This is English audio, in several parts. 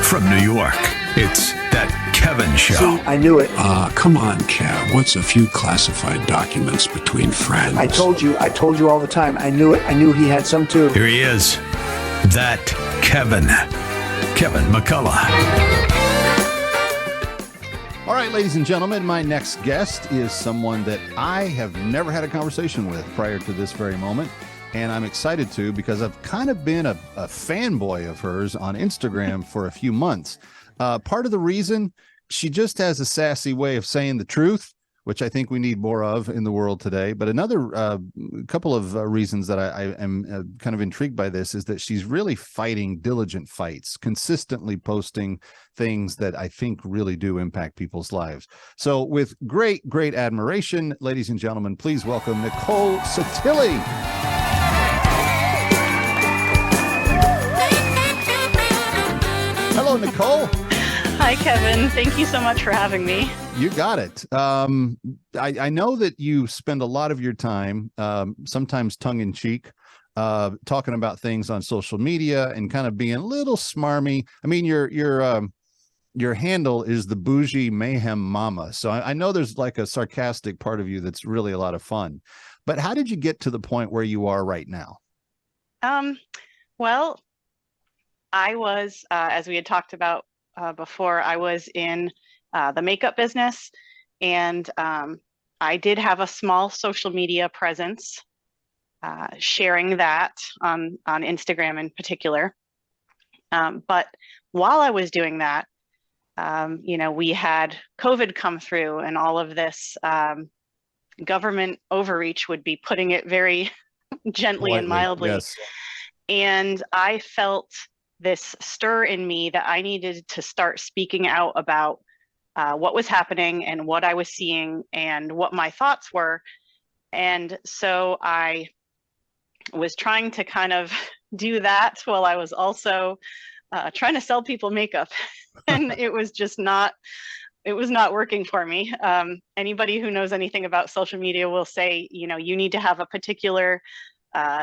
From New York, it's That Kevin Show. See, I knew it. Come on, Kev. What's a few classified documents between friends? I told you all the time. I knew it. I knew he had some too. Here he is, That Kevin McCullough. All right, ladies and gentlemen, my next guest is someone that I have never had a conversation with prior to this very moment. And I'm excited to, because I've kind of been a fanboy of hers on Instagram for a few months. Part of the reason, she just has a sassy way of saying the truth, which I think we need more of in the world today. But another couple of reasons that I am kind of intrigued by this is that she's really fighting diligent fights, consistently posting things that I think really do impact people's lives. So with great admiration, ladies and gentlemen, please welcome Nicole Sottile. Hello, Nicole. Hi, Kevin. Thank you so much for having me. You got it. I know that you spend a lot of your time, sometimes tongue-in-cheek, talking about things on social media and kind of being a little smarmy. I mean, your handle is the Bougie Mayhem Mama. So I know there's like a sarcastic part of you that's really a lot of fun. But how did you get to the point where you are right now? Well, I was, as we had talked about before, I was in the makeup business, and I did have a small social media presence, sharing that on Instagram in particular. But while I was doing that, we had COVID come through, and all of this government overreach, would be putting it very gently and mildly. Yes. And I felt this stir in me that I needed to start speaking out about what was happening and what I was seeing and what my thoughts were. And so I was trying to kind of do that while I was also trying to sell people makeup. And it was not working for me. Anybody who knows anything about social media will say, you need to have a particular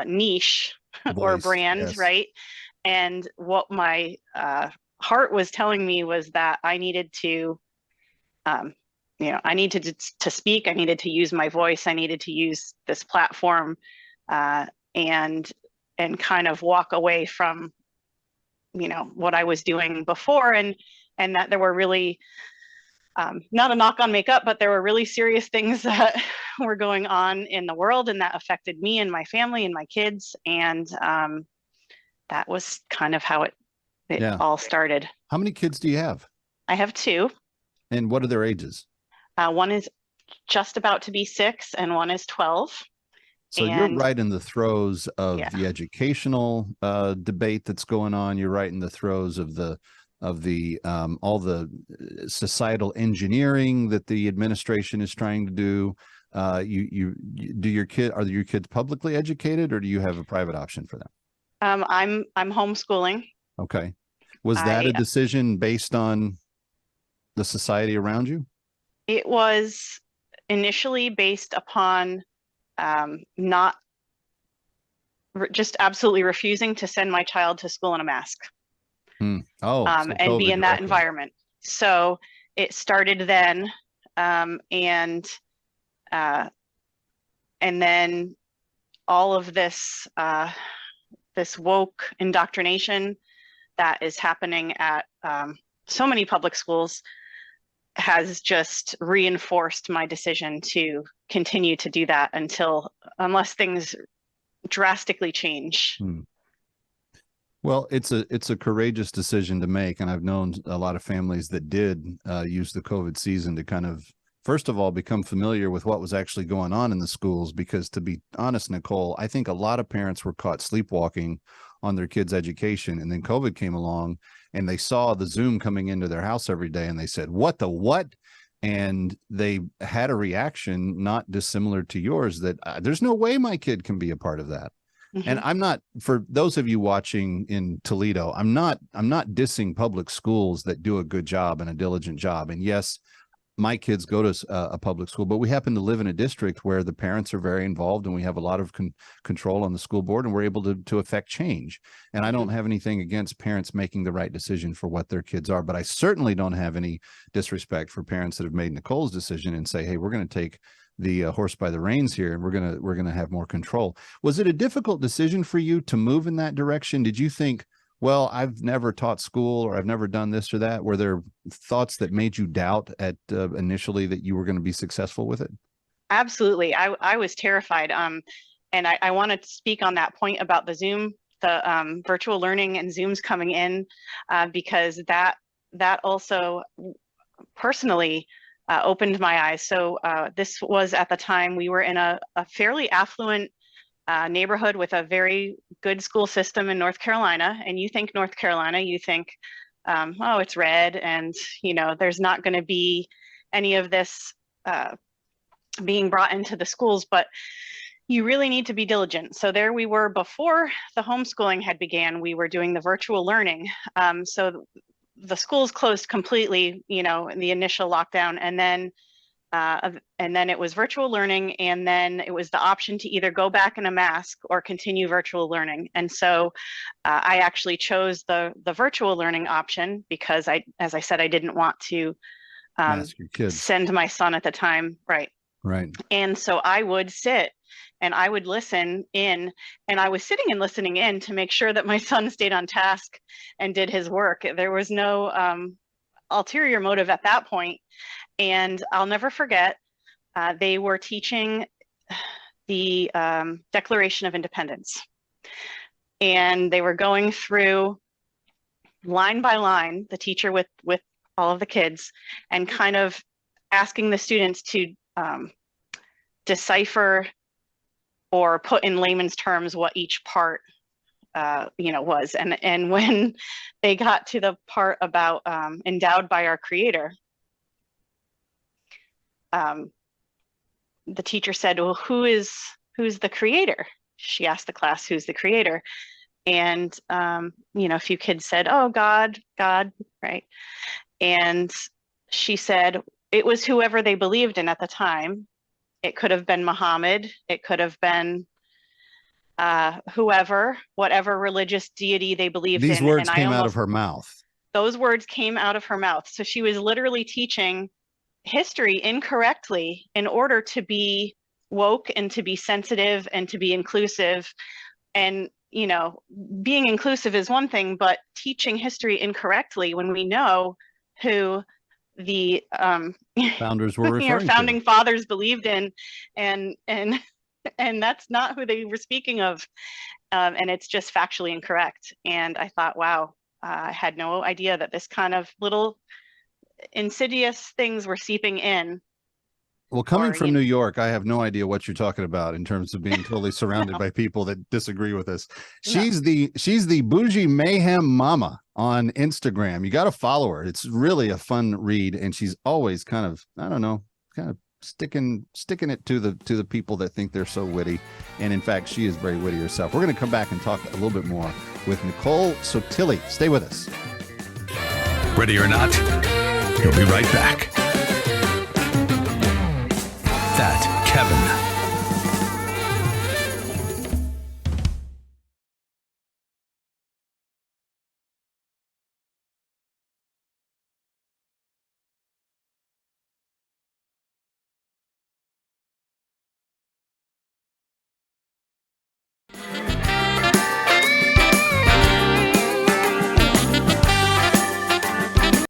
niche or brand, yes. Right? And what my heart was telling me was that I needed to, to speak. I needed to use my voice. I needed to use this platform, and kind of walk away from, what I was doing before, and that there were really, not a knock on makeup, but there were really serious things that were going on in the world, and that affected me and my family and my kids. And that was kind of how it all started. How many kids do you have? I have two. And what are their ages? One is just about to be 6, and one is 12. So you're right in the throes of the educational debate that's going on. You're right in the throes of all the societal engineering that the administration is trying to do. Are your kids publicly educated, or do you have a private option for them? I'm homeschooling. Okay. Was that a decision based on the society around you? It was initially based upon not just absolutely refusing to send my child to school in a mask. And be in that environment. So it started then, and then all of this this woke indoctrination that is happening at so many public schools has just reinforced my decision to continue to do that unless things drastically change. Well, it's a courageous decision to make, and I've known a lot of families that did use the COVID season to kind of, first of all, become familiar with what was actually going on in the schools. Because to be honest, Nicole, I think a lot of parents were caught sleepwalking on their kids' education, and then COVID came along, and they saw the Zoom coming into their house every day, and they said, "What the what?" And they had a reaction not dissimilar to yours, that there's no way my kid can be a part of that. And I'm not, for those of you watching in Toledo, I'm not dissing public schools that do a good job and a diligent job. And yes, my kids go to a public school, but we happen to live in a district where the parents are very involved and we have a lot of control on the school board, and we're able to affect change. And I don't have anything against parents making the right decision for what their kids are, but I certainly don't have any disrespect for parents that have made Nicole's decision and say, hey, we're going to take the horse by the reins here, and we're going to have more control. Was it a difficult decision for you to move in that direction? Did you think, well, I've never taught school, or I've never done this or that? Were there thoughts that made you doubt at initially that you were going to be successful with it? Absolutely. I was terrified. And I want to speak on that point about the Zoom, the virtual learning and Zooms coming in, because that also personally opened my eyes. So this was at the time we were in a fairly affluent neighborhood with a very good school system in North Carolina. And you think North Carolina, you think, oh, it's red, and there's not going to be any of this being brought into the schools, but you really need to be diligent. So there we were before the homeschooling had began. We were doing the virtual learning. So the schools closed completely, in the initial lockdown, and then it was virtual learning, and then it was the option to either go back in a mask or continue virtual learning. And so I actually chose the virtual learning option because as I said, I didn't want to Mask your kids. send my son at the time. Right. And so I would sit and I would listen in, and I was sitting and listening in to make sure that my son stayed on task and did his work. There was no ulterior motive at that point. And I'll never forget, they were teaching the Declaration of Independence. And they were going through line by line, the teacher with all of the kids, and kind of asking the students to decipher or put in layman's terms what each part was. And when they got to the part about endowed by our Creator, the teacher said, well, who's the Creator? She asked the class, who's the Creator? And a few kids said, oh, God, right? And she said it was whoever they believed in at the time. It could have been Muhammad. It could have been whatever religious deity they believed in. These words came out of her mouth. Those words came out of her mouth. So she was literally teaching history incorrectly in order to be woke and to be sensitive and to be inclusive. And, being inclusive is one thing, but teaching history incorrectly when we know who the founders were referring our founding fathers believed in, and that's not who they were speaking of, and it's just factually incorrect. And I thought, wow, I had no idea that this kind of little insidious things were seeping in. Well, coming from New York, I have no idea what you're talking about in terms of being totally surrounded by people that disagree with us. She's the Bougie Mayhem Mama on Instagram. You got to follow her. It's really a fun read, and she's always kind of sticking it to the people that think they're so witty. And in fact, she is very witty herself. We're going to come back and talk a little bit more with Nicole Sottile. Stay with us. Ready or not, he'll be right back. That Kevin.